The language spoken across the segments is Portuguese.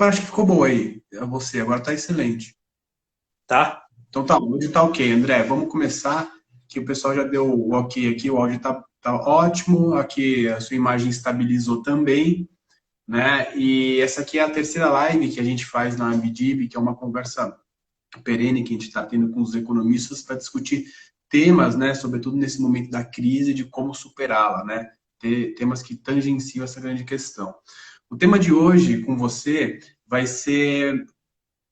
acho que ficou boa aí. A você, agora tá excelente. Tá? Então tá, o áudio tá ok, André. Vamos começar, que o pessoal já deu o ok aqui, o áudio tá ótimo, aqui a sua imagem estabilizou também, né? E essa aqui é a terceira live que a gente faz na Abdib, que é uma conversa perene que a gente está tendo com os economistas para discutir temas, né, sobretudo nesse momento da crise, de como superá-la, né? Temas que tangenciam essa grande questão. O tema de hoje com você vai ser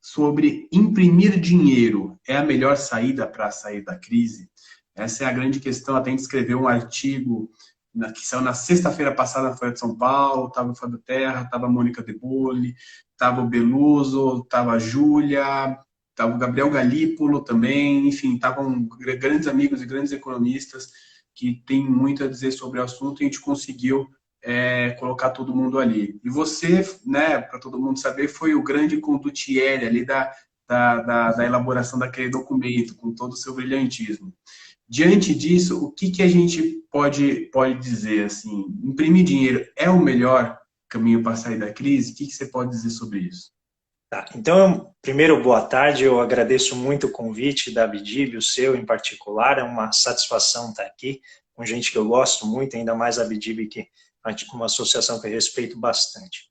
sobre imprimir dinheiro. É a melhor saída para sair da crise? Essa é a grande questão. Até a gente escreveu um artigo que saiu na sexta-feira passada na Folha de São Paulo, estava o Fábio Terra, estava a Mônica De Bolle, estava o Beluso, estava a Júlia, estava o Gabriel Galípolo também, enfim, estavam grandes amigos e grandes economistas que têm muito a dizer sobre o assunto e a gente conseguiu colocar todo mundo ali. E você, né, para todo mundo saber, foi o grande conduttiere ali da elaboração daquele documento, com todo o seu brilhantismo. Diante disso, o que a gente pode dizer? Assim, imprimir dinheiro é o melhor caminho para sair da crise? O que você pode dizer sobre isso? Tá. Então, primeiro, boa tarde. Eu agradeço muito o convite da Abdib, o seu em particular. É uma satisfação estar aqui com gente que eu gosto muito, ainda mais a Abdib, que é uma associação que eu respeito bastante.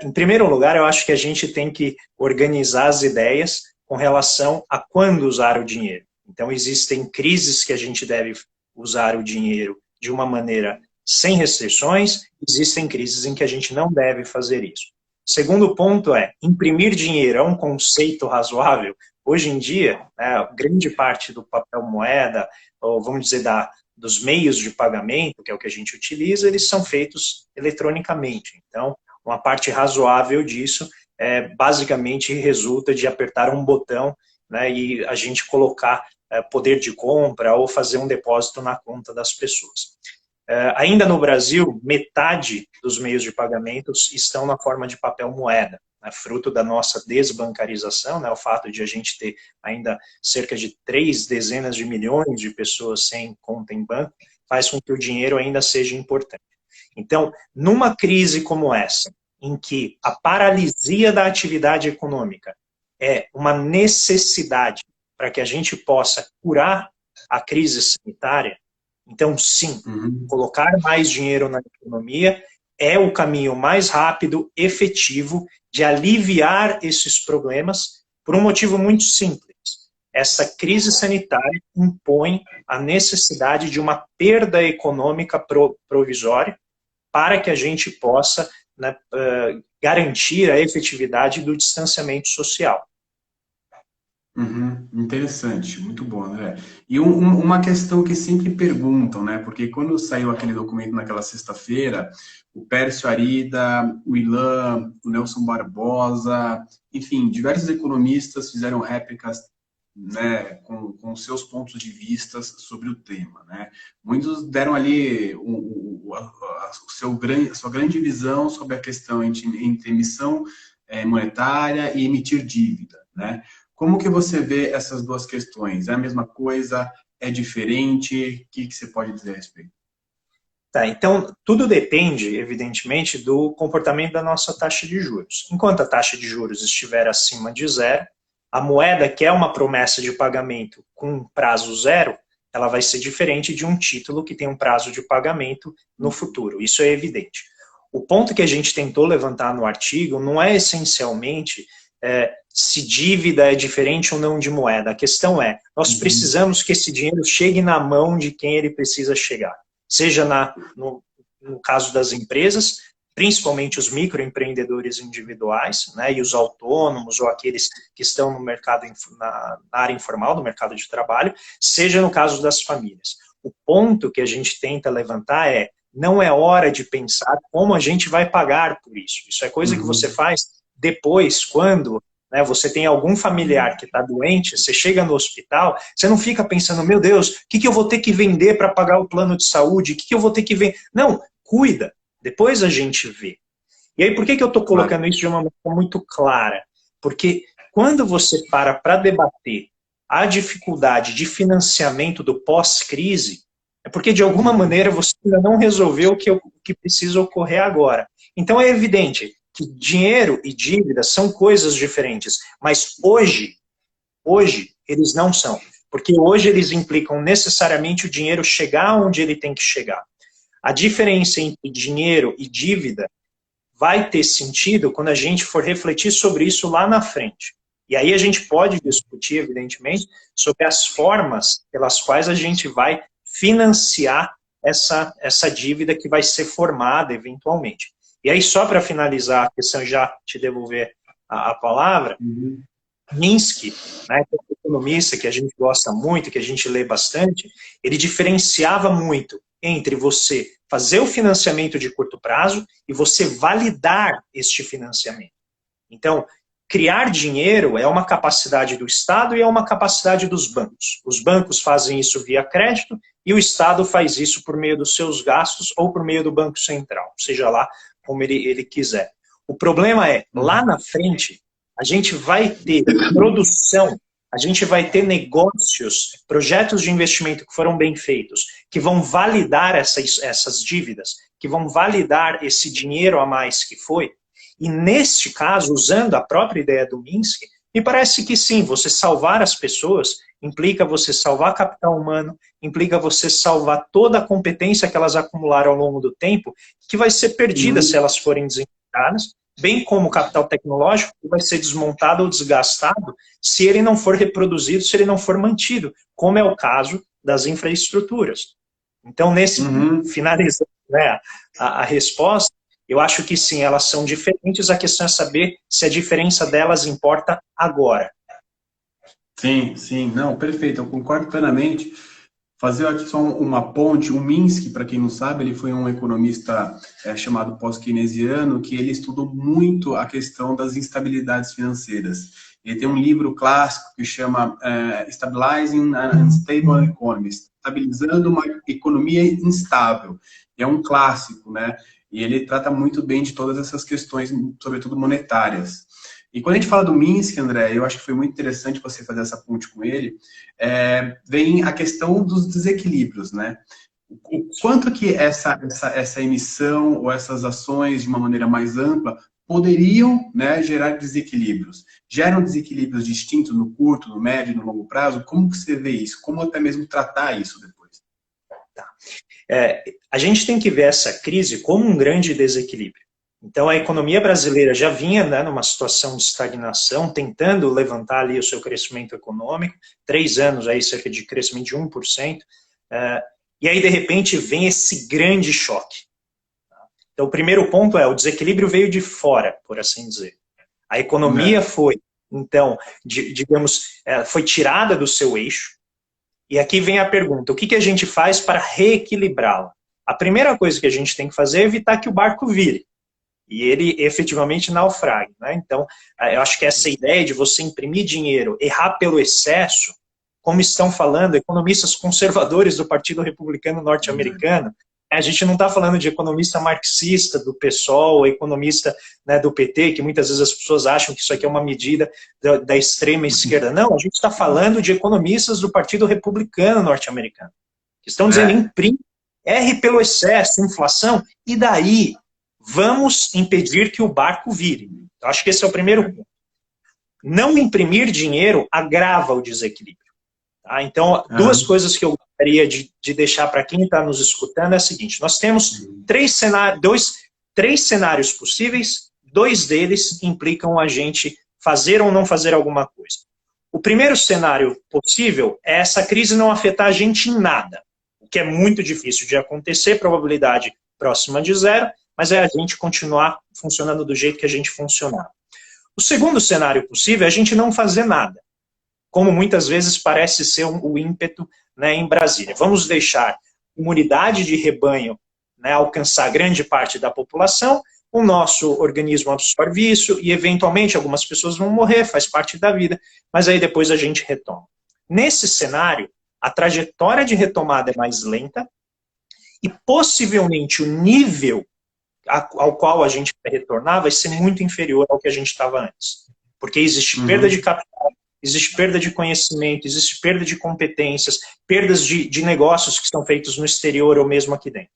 Em primeiro lugar, eu acho que a gente tem que organizar as ideias com relação a quando usar o dinheiro. Então, existem crises que a gente deve usar o dinheiro de uma maneira sem restrições, existem crises em que a gente não deve fazer isso. Segundo ponto é, imprimir dinheiro é um conceito razoável? Hoje em dia, grande parte do papel moeda, ou vamos dizer, dos meios de pagamento, que é o que a gente utiliza, eles são feitos eletronicamente. Então, uma parte razoável disso basicamente resulta de apertar um botão, né, e a gente colocar poder de compra ou fazer um depósito na conta das pessoas. Ainda no Brasil, metade dos meios de pagamentos estão na forma de papel moeda, né, fruto da nossa desbancarização, né, o fato de a gente ter ainda cerca de 3 dezenas de milhões de pessoas sem conta em banco, faz com que o dinheiro ainda seja importante. Então, numa crise como essa, em que a paralisia da atividade econômica é uma necessidade para que a gente possa curar a crise sanitária, então, sim, Uhum. colocar mais dinheiro na economia é o caminho mais rápido, efetivo, de aliviar esses problemas por um motivo muito simples. Essa crise sanitária impõe a necessidade de uma perda econômica provisória para que a gente possa, né, garantir a efetividade do distanciamento social. Uhum, interessante, muito bom, André. E uma questão que sempre perguntam, né? Porque quando saiu aquele documento naquela sexta-feira, o Pércio Arida, o Ilan, o Nelson Barbosa, enfim, diversos economistas fizeram réplicas, né, com seus pontos de vista sobre o tema, né? Muitos deram ali a sua grande visão sobre a questão entre emissão monetária e emitir dívida, né? Como que você vê essas duas questões? É a mesma coisa? É diferente? O que você pode dizer a respeito? Tá, então, tudo depende, evidentemente, do comportamento da nossa taxa de juros. Enquanto a taxa de juros estiver acima de zero, a moeda, que é uma promessa de pagamento com prazo zero, ela vai ser diferente de um título que tem um prazo de pagamento no futuro. Isso é evidente. O ponto que a gente tentou levantar no artigo não é essencialmente se dívida é diferente ou não de moeda. A questão é, nós precisamos que esse dinheiro chegue na mão de quem ele precisa chegar. Seja no caso das empresas, principalmente os microempreendedores individuais, né, e os autônomos ou aqueles que estão no mercado, na área informal, no mercado de trabalho, seja no caso das famílias. O ponto que a gente tenta levantar é, não é hora de pensar como a gente vai pagar por isso. Isso é coisa que você Uhum. faz depois, quando, né, você tem algum familiar que está doente, você chega no hospital, você não fica pensando, meu Deus, o que eu vou ter que vender para pagar o plano de saúde? O que eu vou ter que vender? Não, cuida, depois a gente vê. E aí, por que eu estou Claro. colocando isso de uma maneira muito clara? Porque quando você para debater a dificuldade de financiamento do pós-crise, é porque, de alguma maneira, você ainda não resolveu o que precisa ocorrer agora. Então, é evidente que dinheiro e dívida são coisas diferentes, mas hoje eles não são, porque hoje eles implicam necessariamente o dinheiro chegar onde ele tem que chegar. A diferença entre dinheiro e dívida vai ter sentido quando a gente for refletir sobre isso lá na frente. E aí a gente pode discutir, evidentemente, sobre as formas pelas quais a gente vai financiar essa dívida que vai ser formada eventualmente. E aí, só para finalizar a questão, já te devolver a palavra, Minsky, né, que é um economista que a gente gosta muito, que a gente lê bastante, ele diferenciava muito entre você fazer o financiamento de curto prazo e você validar este financiamento. Então, criar dinheiro é uma capacidade do Estado e é uma capacidade dos bancos. Os bancos fazem isso via crédito e o Estado faz isso por meio dos seus gastos ou por meio do Banco Central, seja lá como ele quiser. O problema é, lá na frente, a gente vai ter produção, a gente vai ter negócios, projetos de investimento que foram bem feitos, que vão validar essas dívidas, que vão validar esse dinheiro a mais que foi. E neste caso, usando a própria ideia do Minsky, me parece que sim, você salvar as pessoas implica você salvar capital humano, implica você salvar toda a competência que elas acumularam ao longo do tempo, que vai ser perdida se elas forem desempregadas, bem como o capital tecnológico, que vai ser desmontado ou desgastado se ele não for reproduzido, se ele não for mantido, como é o caso das infraestruturas. Então, finalizando, né, a resposta, eu acho que sim, elas são diferentes, a questão é saber se a diferença delas importa agora. Sim, sim, não, perfeito, eu concordo plenamente. Fazer aqui só uma ponte, o Minsky, para quem não sabe, ele foi um economista chamado pós-keynesiano, que ele estudou muito a questão das instabilidades financeiras. Ele tem um livro clássico que chama Stabilizing an Unstable Economy, estabilizando uma economia instável. É um clássico, né? E ele trata muito bem de todas essas questões, sobretudo monetárias. E quando a gente fala do Minsky, André, eu acho que foi muito interessante você fazer essa ponte com ele, vem a questão dos desequilíbrios, né? O quanto que essa emissão ou essas ações, de uma maneira mais ampla, poderiam, né, gerar desequilíbrios? Geram desequilíbrios distintos no curto, no médio e no longo prazo? Como que você vê isso? Como até mesmo tratar isso depois? Tá. A gente tem que ver essa crise como um grande desequilíbrio. Então, a economia brasileira já vinha, né, numa situação de estagnação, tentando levantar ali o seu crescimento econômico, 3 anos aí, cerca de crescimento de 1%, e aí, de repente, vem esse grande choque. Então, o primeiro ponto o desequilíbrio veio de fora, por assim dizer. A economia foi, então, foi tirada do seu eixo, e aqui vem a pergunta, o que a gente faz para reequilibrá-la? A primeira coisa que a gente tem que fazer é evitar que o barco vire. E ele efetivamente naufrague, né? Então, eu acho que essa ideia de você imprimir dinheiro, errar pelo excesso, como estão falando economistas conservadores do Partido Republicano Norte-Americano, a gente não está falando de economista marxista do PSOL, economista, né, do PT, que muitas vezes as pessoas acham que isso aqui é uma medida da extrema esquerda. Não, a gente está falando de economistas do Partido Republicano Norte-Americano, que estão dizendo, imprime, erre pelo excesso, inflação, e daí vamos impedir que o barco vire. Eu acho que esse é o primeiro ponto. Não imprimir dinheiro agrava o desequilíbrio. Tá? Então, duas coisas que eu gostaria de deixar para quem está nos escutando é a seguinte, nós temos três cenários possíveis, 2 deles implicam a gente fazer ou não fazer alguma coisa. O primeiro cenário possível é essa crise não afetar a gente em nada, o que é muito difícil de acontecer, probabilidade próxima de 0, mas é a gente continuar funcionando do jeito que a gente funcionar. O segundo cenário possível é a gente não fazer nada, como muitas vezes parece ser o ímpeto, né, em Brasília. Vamos deixar a imunidade de rebanho, né, alcançar grande parte da população, o nosso organismo absorve isso e, eventualmente, algumas pessoas vão morrer, faz parte da vida, mas aí depois a gente retoma. Nesse cenário, a trajetória de retomada é mais lenta e, possivelmente, o nível ao qual a gente vai retornar vai ser muito inferior ao que a gente estava antes. Porque existe perda de capital, existe perda de conhecimento, existe perda de competências, perdas de negócios que estão feitos no exterior ou mesmo aqui dentro.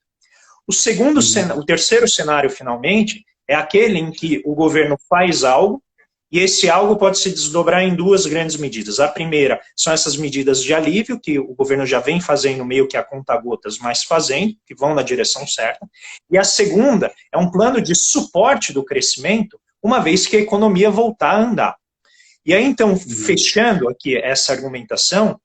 O terceiro cenário, finalmente, é aquele em que o governo faz algo, e esse algo pode se desdobrar em duas grandes medidas. A primeira são essas medidas de alívio, que o governo já vem fazendo meio que a conta-gotas, mas fazendo, que vão na direção certa. E a segunda é um plano de suporte do crescimento, uma vez que a economia voltar a andar. E aí, então, fechando aqui essa argumentação,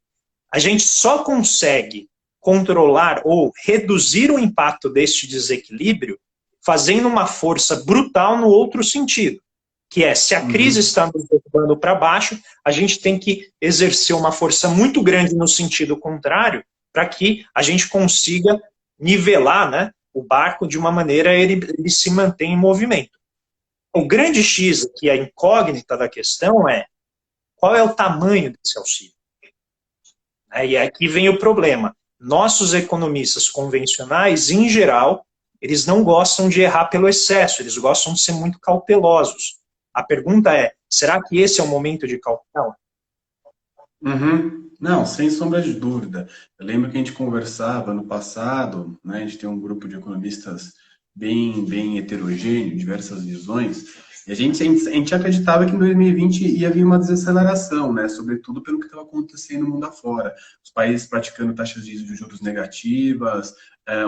a gente só consegue controlar ou reduzir o impacto deste desequilíbrio fazendo uma força brutal no outro sentido, que é, se a crise está nos levando para baixo, a gente tem que exercer uma força muito grande no sentido contrário, para que a gente consiga nivelar, né, o barco de uma maneira ele se mantém em movimento. O grande X, que é a incógnita da questão, é qual é o tamanho desse auxílio? E aqui vem o problema. Nossos economistas convencionais, em geral, eles não gostam de errar pelo excesso, eles gostam de ser muito cautelosos. A pergunta é, será que esse é o momento de cautela? Não, sem sombra de dúvida. Eu lembro que a gente conversava no passado, né, a gente tem um grupo de economistas bem heterogêneo, diversas visões, e a gente acreditava que em 2020 ia vir uma desaceleração, né, sobretudo pelo que estava acontecendo no mundo afora. Os países praticando taxas de juros negativas,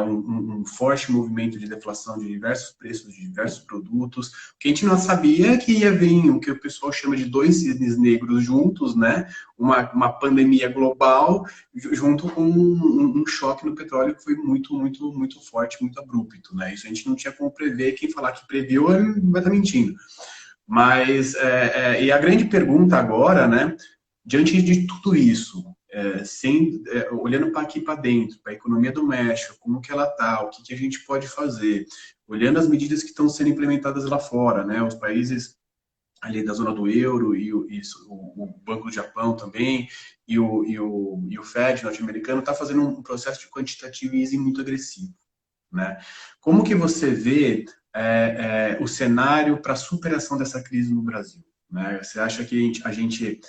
um forte movimento de deflação de diversos preços de diversos produtos. O que a gente não sabia é que ia vir o que o pessoal chama de dois cisnes negros juntos, né? Uma pandemia global junto com um choque no petróleo que foi muito forte, muito abrupto, né? Isso a gente não tinha como prever. Quem falar que previu vai estar mentindo. Mas, e a grande pergunta agora, né? Diante de tudo isso, olhando para aqui para dentro, para a economia do México, como que ela está, o que a gente pode fazer, olhando as medidas que estão sendo implementadas lá fora, né? Os países ali da zona do euro e o Banco do Japão também, e o Fed norte-americano está fazendo um processo de quantitative easing muito agressivo, né? Como que você vê o cenário para a superação dessa crise no Brasil, né? Você acha que a gente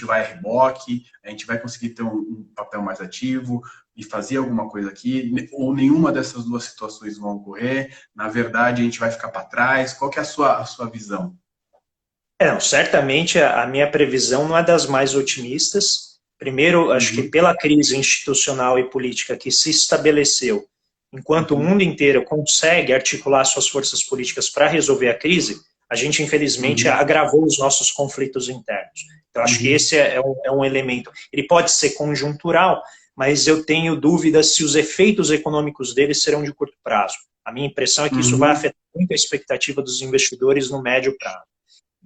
vai a reboque, a gente vai conseguir ter um papel mais ativo e fazer alguma coisa aqui, ou nenhuma dessas duas situações vão ocorrer? Na verdade, a gente vai ficar para trás? Qual que é a sua visão? Certamente a minha previsão não é das mais otimistas. Primeiro, acho que pela crise institucional e política que se estabeleceu, enquanto o mundo inteiro consegue articular suas forças políticas para resolver a crise, a gente, infelizmente, agravou os nossos conflitos internos. Então, acho que esse é um elemento. Ele pode ser conjuntural, mas eu tenho dúvidas se os efeitos econômicos dele serão de curto prazo. A minha impressão é que isso vai afetar muito a expectativa dos investidores no médio prazo.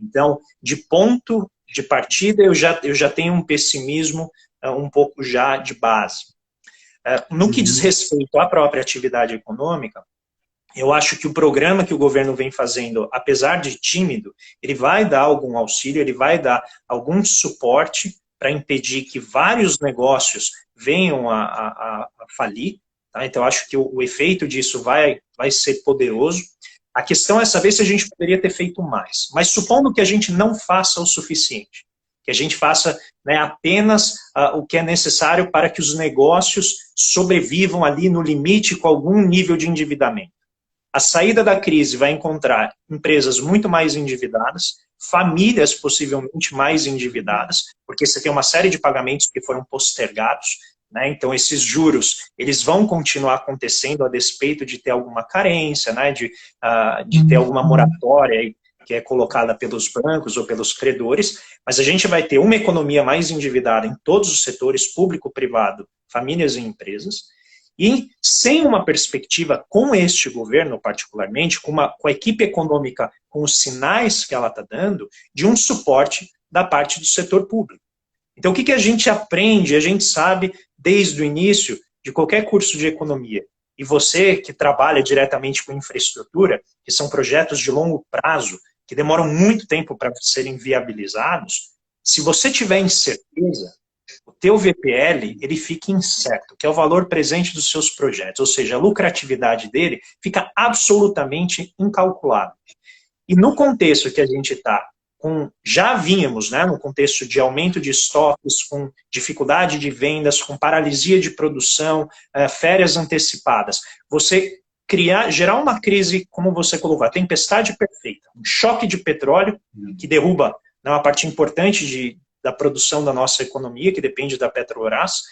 Então, de ponto de partida, eu já tenho um pessimismo um pouco já de base. No que diz respeito à própria atividade econômica, eu acho que o programa que o governo vem fazendo, apesar de tímido, ele vai dar algum auxílio, ele vai dar algum suporte para impedir que vários negócios venham a falir. Tá? Então, acho que o efeito disso vai ser poderoso. A questão é saber se a gente poderia ter feito mais. Mas supondo que a gente não faça o suficiente, que a gente faça, né, apenas o que é necessário para que os negócios sobrevivam ali no limite com algum nível de endividamento. A saída da crise vai encontrar empresas muito mais endividadas, famílias possivelmente mais endividadas, porque você tem uma série de pagamentos que foram postergados, né? Então esses juros eles vão continuar acontecendo a despeito de ter alguma carência, né? de ter alguma moratória que é colocada pelos bancos ou pelos credores, mas a gente vai ter uma economia mais endividada em todos os setores, público, privado, famílias e empresas. E sem uma perspectiva com este governo, particularmente, com a equipe econômica, com os sinais que ela está dando, de um suporte da parte do setor público. Então, o que a gente aprende, a gente sabe desde o início de qualquer curso de economia. E você que trabalha diretamente com infraestrutura, que são projetos de longo prazo, que demoram muito tempo para serem viabilizados, se você tiver incerteza, o teu VPL, ele fica incerto, que é o valor presente dos seus projetos, ou seja, a lucratividade dele fica absolutamente incalculável. E no contexto que a gente está, já vínhamos, né, no contexto de aumento de estoques, com dificuldade de vendas, com paralisia de produção, férias antecipadas, você gerar uma crise, como você colocou, a tempestade perfeita, um choque de petróleo que derruba, né, uma parte importante da produção da nossa economia, que depende da Petrobras,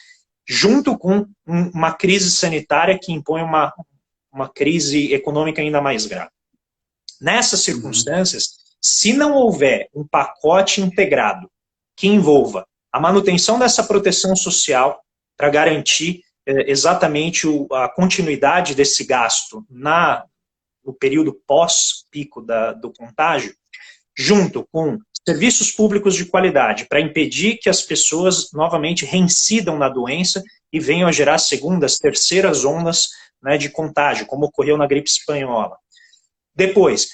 junto com uma crise sanitária que impõe uma crise econômica ainda mais grave. Nessas circunstâncias, se não houver um pacote integrado que envolva a manutenção dessa proteção social para garantir exatamente a continuidade desse gasto no período pós-pico do contágio, junto com serviços públicos de qualidade, para impedir que as pessoas novamente reincidam na doença e venham a gerar segundas, terceiras ondas, né, de contágio, como ocorreu na gripe espanhola. Depois,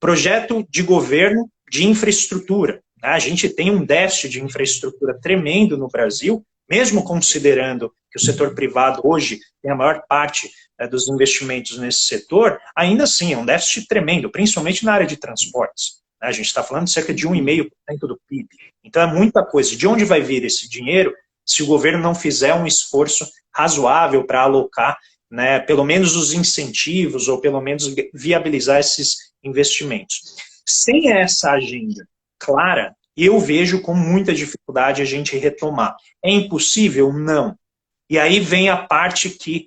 projeto de governo de infraestrutura. A gente tem um déficit de infraestrutura tremendo no Brasil, mesmo considerando que o setor privado hoje tem a maior parte dos investimentos nesse setor, ainda assim é um déficit tremendo, principalmente na área de transportes. A gente está falando de cerca de 1,5% do PIB. Então é muita coisa. De onde vai vir esse dinheiro se o governo não fizer um esforço razoável para alocar, né, pelo menos os incentivos ou pelo menos viabilizar esses investimentos? Sem essa agenda clara, eu vejo com muita dificuldade a gente retomar. É impossível? Não. E aí vem a parte que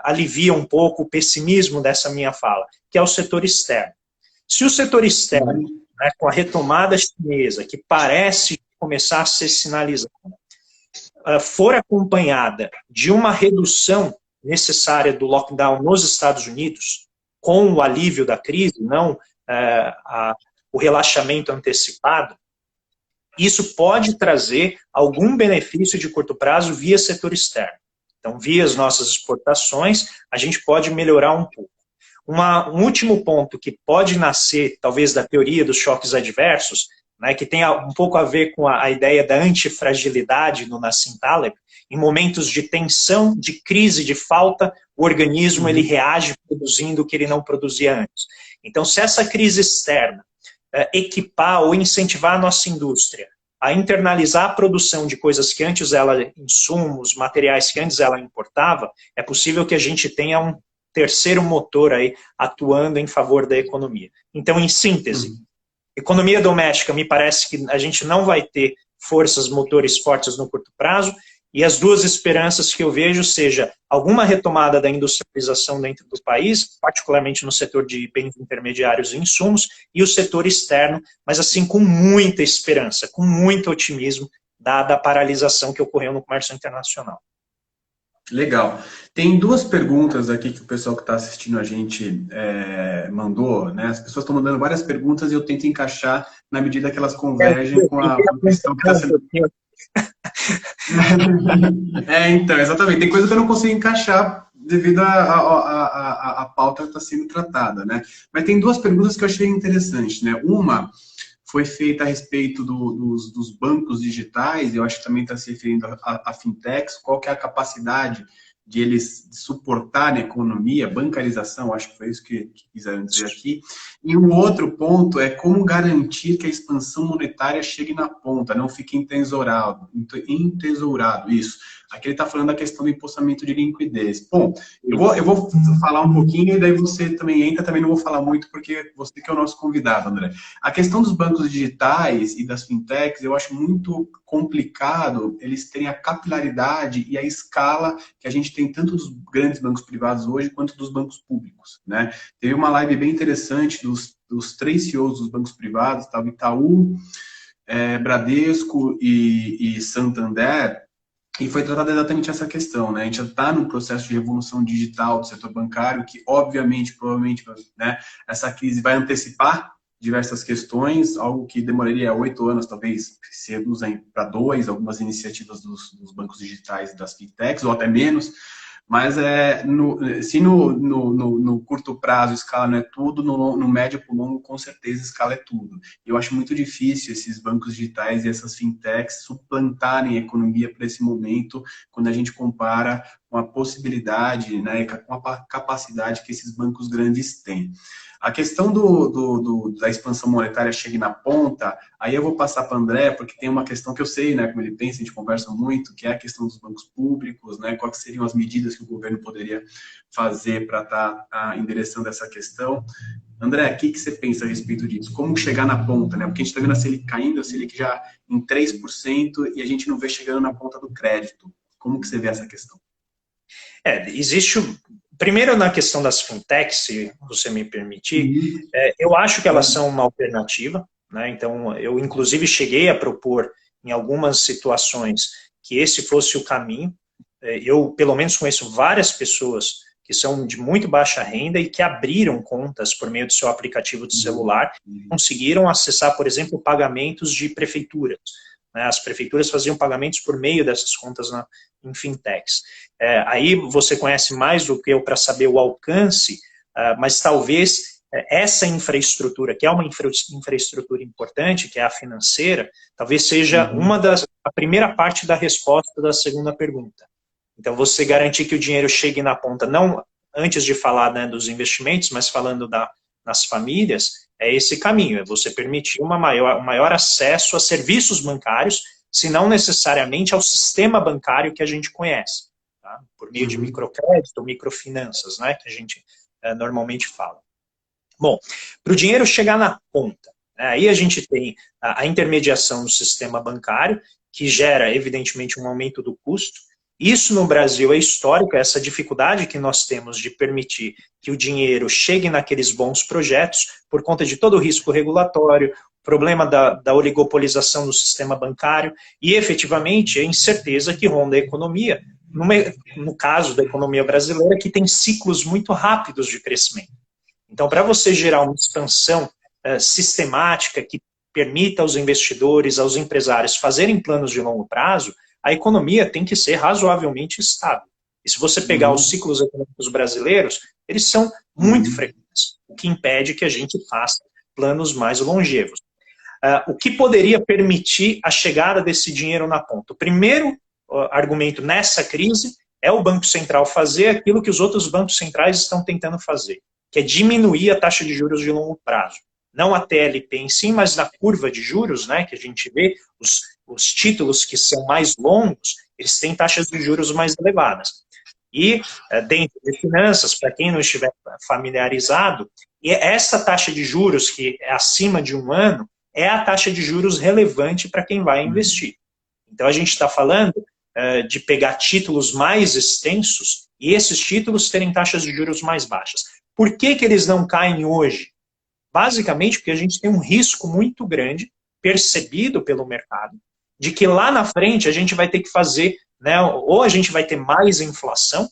alivia um pouco o pessimismo dessa minha fala, que é o setor externo. Se o setor externo, né, com a retomada chinesa, que parece começar a ser sinalizada, for acompanhada de uma redução necessária do lockdown nos Estados Unidos, com o alívio da crise, não o relaxamento antecipado, isso pode trazer algum benefício de curto prazo via setor externo. Então, via as nossas exportações, a gente pode melhorar um pouco. Um último ponto que pode nascer, talvez, da teoria dos choques adversos, né, que tem um pouco a ver com a ideia da antifragilidade no Nassim Taleb. Em momentos de tensão, de crise, de falta, o organismo ele reage produzindo o que ele não produzia antes. Então, se essa crise externa equipar ou incentivar a nossa indústria a internalizar a produção de coisas que antes insumos, materiais que antes ela importava, é possível que a gente tenha um terceiro motor aí atuando em favor da economia. Então, em síntese, economia doméstica, me parece que a gente não vai ter forças motores fortes no curto prazo, e as duas esperanças que eu vejo seja alguma retomada da industrialização dentro do país, particularmente no setor de bens intermediários e insumos, e o setor externo, mas assim com muita esperança, com muito otimismo, dada a paralisação que ocorreu no comércio internacional. Legal. Tem duas perguntas aqui que o pessoal que está assistindo a gente mandou, né? As pessoas estão mandando várias perguntas e eu tento encaixar na medida que elas convergem com a questão que está sendo... Então, exatamente. Tem coisa que eu não consigo encaixar devido à pauta que está sendo tratada, né? Mas tem duas perguntas que eu achei interessantes, né? Uma foi feita a respeito dos bancos digitais, eu acho que também está se referindo a fintechs, qual que é a capacidade de eles suportarem a economia, bancarização, acho que foi isso que quiseram dizer aqui. E um outro ponto é como garantir que a expansão monetária chegue na ponta, não fique entesourado, isso. Aqui ele está falando da questão do empossamento de liquidez. Bom, eu vou falar um pouquinho e daí você também entra, também não vou falar muito porque você que é o nosso convidado, André. A questão dos bancos digitais e das fintechs, eu acho muito complicado eles terem a capilaridade e a escala que a gente tem tanto dos grandes bancos privados hoje quanto dos bancos públicos, né? Teve uma live bem interessante dos 3 CEOs dos bancos privados, estava Itaú, Bradesco e Santander, e foi tratada exatamente essa questão, né? A gente já está num processo de revolução digital do setor bancário, que obviamente, provavelmente, né, essa crise vai antecipar diversas questões, algo que demoraria 8 anos, talvez se reduzem para 2, algumas iniciativas dos bancos digitais e das fintechs, ou até menos. Mas se no curto prazo escala não é tudo, no médio para o longo, com certeza, escala é tudo. Eu acho muito difícil esses bancos digitais e essas fintechs suplantarem a economia para esse momento, quando a gente compara com a possibilidade, né, com a capacidade que esses bancos grandes têm. A questão da expansão monetária chegue na ponta, aí eu vou passar para o André, porque tem uma questão que eu sei, né, como ele pensa, a gente conversa muito, que é a questão dos bancos públicos, né, quais seriam as medidas que o governo poderia fazer para estar endereçando essa questão. André, o que você pensa a respeito disso? Como chegar na ponta, né? Porque a gente está vendo a Selic caindo, a Selic já em 3%, e a gente não vê chegando na ponta do crédito. Como que você vê essa questão? Existe, primeiro na questão das fintechs, se você me permitir, eu acho que elas são uma alternativa, né? Então, eu inclusive cheguei a propor em algumas situações que esse fosse o caminho. Eu, pelo menos, conheço várias pessoas que são de muito baixa renda e que abriram contas por meio do seu aplicativo de celular, conseguiram acessar, por exemplo, pagamentos de prefeituras. Né? As prefeituras faziam pagamentos por meio dessas contas em fintechs. Aí você conhece mais do que eu para saber o alcance, mas talvez essa infraestrutura, que é uma infraestrutura importante, que é a financeira, talvez seja a primeira parte da resposta da segunda pergunta. Então, você garantir que o dinheiro chegue na ponta, não antes de falar, né, dos investimentos, mas falando nas famílias, é esse caminho, é você permitir um maior acesso a serviços bancários, se não necessariamente ao sistema bancário que a gente conhece, tá? Por meio de microcrédito, microfinanças, né, que a gente normalmente fala. Bom, para o dinheiro chegar na ponta, né, aí a gente tem a intermediação do sistema bancário, que gera, evidentemente, um aumento do custo. Isso no Brasil é histórico, essa dificuldade que nós temos de permitir que o dinheiro chegue naqueles bons projetos, por conta de todo o risco regulatório, problema da oligopolização do sistema bancário e, efetivamente, a incerteza que ronda a economia, no caso da economia brasileira, que tem ciclos muito rápidos de crescimento. Então, para você gerar uma expansão sistemática que permita aos investidores, aos empresários fazerem planos de longo prazo, a economia tem que ser razoavelmente estável. E se você pegar os ciclos econômicos brasileiros, eles são muito frequentes, o que impede que a gente faça planos mais longevos. O que poderia permitir a chegada desse dinheiro na ponta? O primeiro argumento nessa crise é o Banco Central fazer aquilo que os outros bancos centrais estão tentando fazer, que é diminuir a taxa de juros de longo prazo. Não a TLP em si, mas na curva de juros, né, que a gente vê, os títulos que são mais longos, eles têm taxas de juros mais elevadas. E dentro de finanças, para quem não estiver familiarizado, essa taxa de juros, que é acima de 1 ano, é a taxa de juros relevante para quem vai investir. Então a gente está falando de pegar títulos mais extensos e esses títulos terem taxas de juros mais baixas. Por que eles não caem hoje? Basicamente porque a gente tem um risco muito grande, percebido pelo mercado, de que lá na frente a gente vai ter que fazer, né, ou a gente vai ter mais inflação,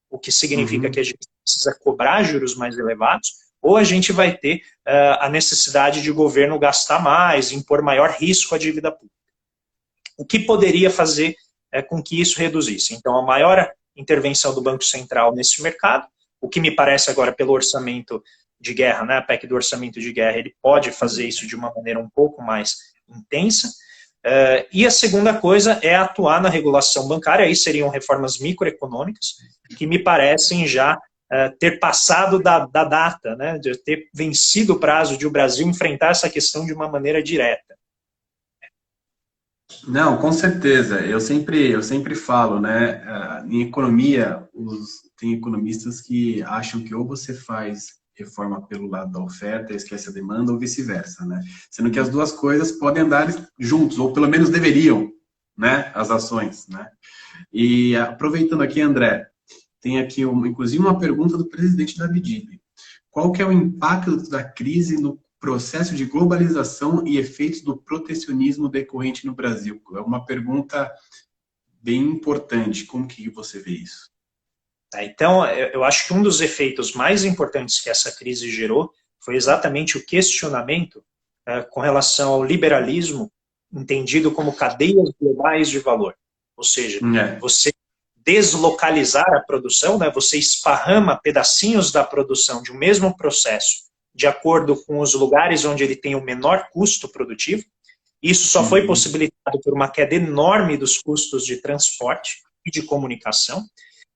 o que significa que a gente precisa cobrar juros mais elevados, ou a gente vai ter a necessidade de o governo gastar mais, impor maior risco à dívida pública. O que poderia fazer com que isso reduzisse? Então, a maior intervenção do Banco Central nesse mercado, o que me parece agora pelo orçamento de guerra, né, a PEC do orçamento de guerra, ele pode fazer isso de uma maneira um pouco mais intensa. E a segunda coisa é atuar na regulação bancária, aí seriam reformas microeconômicas, que me parecem já ter passado da data, né, de ter vencido o prazo de o Brasil enfrentar essa questão de uma maneira direta. Não, com certeza. Eu sempre falo, né, em economia, tem economistas que acham que ou você faz reforma pelo lado da oferta, esquece a demanda, ou vice-versa, né? Sendo que as duas coisas podem andar juntos, ou pelo menos deveriam, né? As ações, né? E aproveitando aqui, André, tem aqui, inclusive, uma pergunta do presidente da BDIB. Qual que é o impacto da crise no processo de globalização e efeitos do protecionismo decorrente no Brasil? É uma pergunta bem importante. Como que você vê isso? Então, eu acho que um dos efeitos mais importantes que essa crise gerou foi exatamente o questionamento com relação ao liberalismo, entendido como cadeias globais de valor. Ou seja, você deslocalizar a produção, né, você esparrama pedacinhos da produção de um mesmo processo de acordo com os lugares onde ele tem o menor custo produtivo. Isso só foi possibilitado por uma queda enorme dos custos de transporte e de comunicação.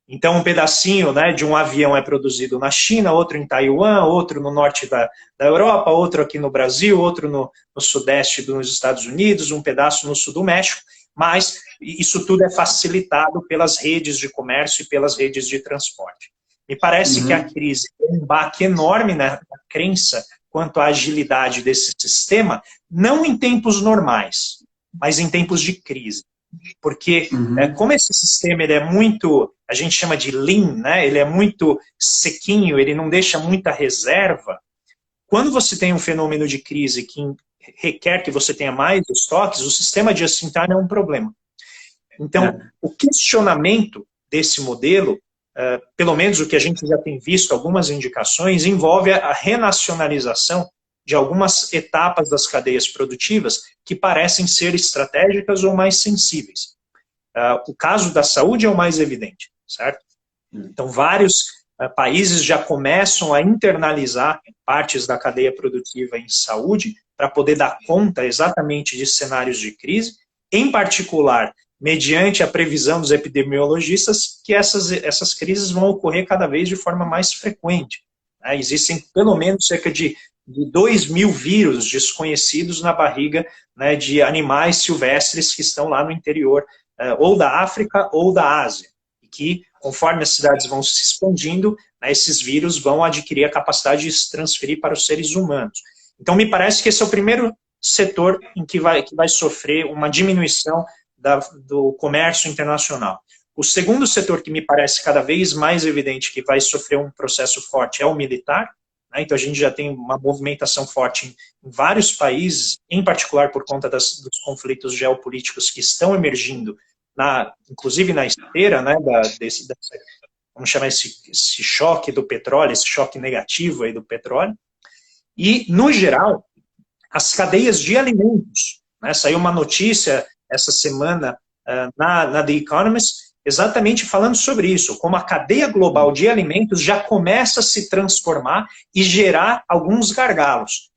Então, um pedacinho, né, de um avião é produzido na China, outro em Taiwan, outro no norte da Europa, outro aqui no Brasil, outro no sudeste dos Estados Unidos, um pedaço no sul do México, mas isso tudo é facilitado pelas redes de comércio e pelas redes de transporte. Me parece que a crise é um baque enorme na crença quanto à agilidade desse sistema, não em tempos normais, mas em tempos de crise. Porque como esse sistema ele é muito, a gente chama de lean, né? Ele é muito sequinho, ele não deixa muita reserva. Quando você tem um fenômeno de crise que requer que você tenha mais estoques, o sistema de just-in-time é um problema. Então, o questionamento desse modelo, pelo menos o que a gente já tem visto, algumas indicações, envolve a renacionalização de algumas etapas das cadeias produtivas que parecem ser estratégicas ou mais sensíveis. O caso da saúde é o mais evidente, certo? Então, vários países já começam a internalizar partes da cadeia produtiva em saúde para poder dar conta exatamente de cenários de crise, em particular, mediante a previsão dos epidemiologistas, que essas crises vão ocorrer cada vez de forma mais frequente. Existem pelo menos cerca de 2.000 vírus desconhecidos na barriga, né, de animais silvestres que estão lá no interior, ou da África ou da Ásia. E que, conforme as cidades vão se expandindo, né, esses vírus vão adquirir a capacidade de se transferir para os seres humanos. Então, me parece que esse é o primeiro setor em que vai sofrer uma diminuição do comércio internacional. O segundo setor que me parece cada vez mais evidente que vai sofrer um processo forte é o militar. Então, a gente já tem uma movimentação forte em vários países, em particular por conta dos conflitos geopolíticos que estão emergindo, inclusive na esteira, né, vamos chamar esse choque do petróleo, esse choque negativo aí do petróleo. E, no geral, as cadeias de alimentos. Né, saiu uma notícia essa semana na The Economist, exatamente falando sobre isso, como a cadeia global de alimentos já começa a se transformar e gerar alguns gargalos.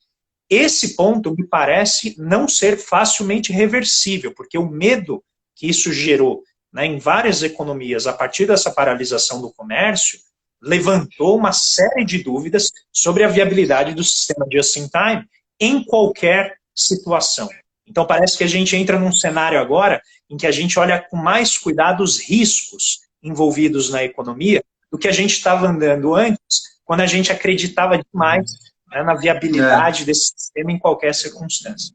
Esse ponto me parece não ser facilmente reversível, porque o medo que isso gerou, né, em várias economias a partir dessa paralisação do comércio levantou uma série de dúvidas sobre a viabilidade do sistema just-in-time em qualquer situação. Então, parece que a gente entra num cenário agora em que a gente olha com mais cuidado os riscos envolvidos na economia do que a gente estava andando antes, quando a gente acreditava demais, né, na viabilidade desse sistema em qualquer circunstância.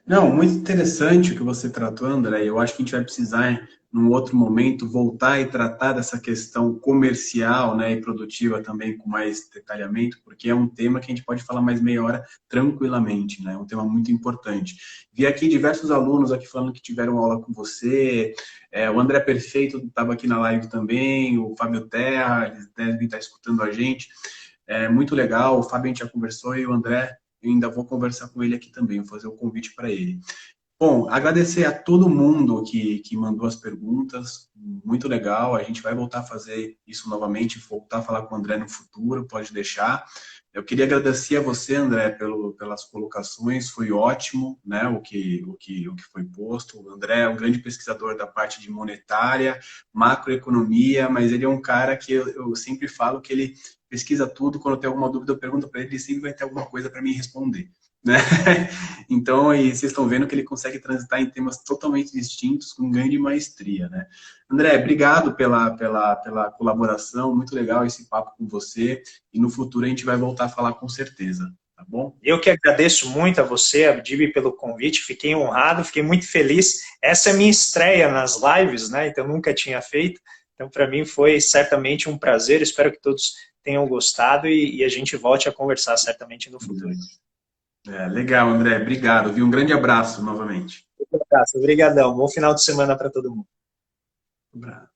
Não, muito interessante o que você tratou, André. Eu acho que a gente vai precisar, num outro momento, voltar e tratar dessa questão comercial, né, e produtiva também com mais detalhamento, porque é um tema que a gente pode falar mais meia hora tranquilamente, né? É um tema muito importante. Vi aqui diversos alunos aqui falando que tiveram aula com você, o André Perfeito estava aqui na live também, o Fábio Terra, eles devem estar escutando a gente. Muito legal, o Fábio a gente já conversou e o André, eu ainda vou conversar com ele aqui também, vou fazer o convite para ele. Bom, agradecer a todo mundo que mandou as perguntas, muito legal, a gente vai voltar a fazer isso novamente, voltar a falar com o André no futuro, pode deixar. Eu queria agradecer a você, André, pelas colocações, foi ótimo, né, o que foi posto. O André é um grande pesquisador da parte de monetária, macroeconomia, mas ele é um cara que eu sempre falo que ele pesquisa tudo, quando tem alguma dúvida eu pergunto para ele sempre vai ter alguma coisa para me responder. Né? Então, aí, vocês estão vendo que ele consegue transitar em temas totalmente distintos, com grande maestria, né? André, obrigado pela colaboração, muito legal esse papo com você, e no futuro a gente vai voltar a falar com certeza, tá bom? Eu que agradeço muito a você, Abdib, pelo convite, fiquei honrado, fiquei muito feliz. Essa é a minha estreia nas lives, né? Então, nunca tinha feito, então para mim foi certamente um prazer, espero que todos tenham gostado e a gente volte a conversar certamente no futuro. Legal, André. Obrigado. Um grande abraço novamente. Um abraço. Obrigadão. Bom final de semana para todo mundo. Um abraço.